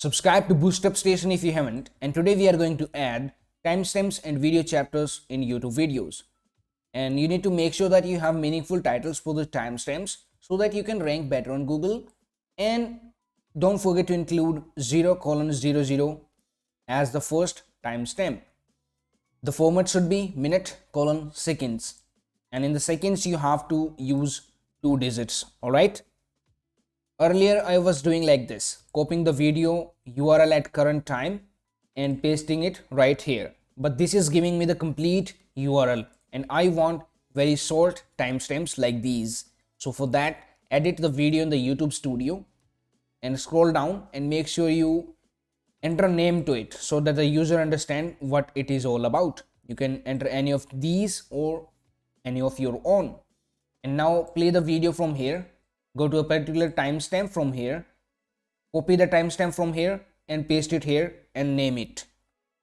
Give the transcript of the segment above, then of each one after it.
Subscribe to BoostUpStation if you haven't, and today we are going to add timestamps and video chapters in YouTube videos. And you need to make sure that you have meaningful titles for the timestamps so that you can rank better on Google. And don't forget to include 0:00 as the first timestamp. The format should be minute:seconds, and in the seconds you have to use 2 digits. Alright. Earlier I was doing like this, copying the video URL at current time and pasting it right here. But this is giving me the complete URL and I want very short timestamps like these. So for that, edit the video in the YouTube studio and scroll down and make sure you enter a name to it so that the user understand what it is all about. You can enter any of these or any of your own. And now play the video from here. Go to a particular timestamp from here, copy the timestamp from here and paste it here and name it.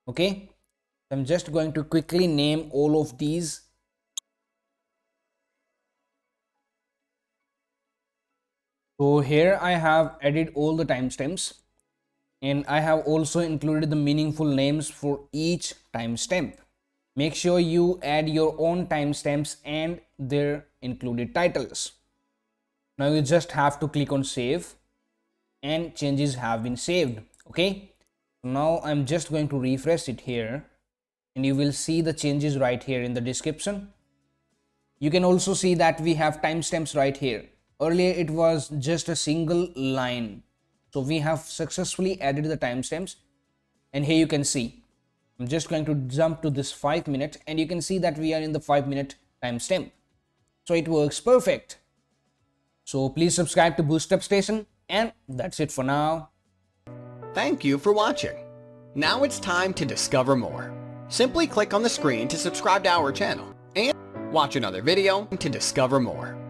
Okay, I'm just going to quickly name all of these. So here I have added all the timestamps and I have also included the meaningful names for each timestamp. Make sure you add your own timestamps and their included titles. Now you just have to click on save and changes have been saved. Okay, now I'm just going to refresh it here and you will see the changes right here in the description. You can also see that we have timestamps right here. Earlier it was just a single line, so we have successfully added the timestamps. And here you can see, I'm just going to jump to this 5 minute and you can see that we are in the 5 minute timestamp. So it works perfect. So please subscribe to BoostUpStation, and that's it for now. Thank you for watching. Now it's time to discover more. Simply click on the screen to subscribe to our channel and watch another video to discover more.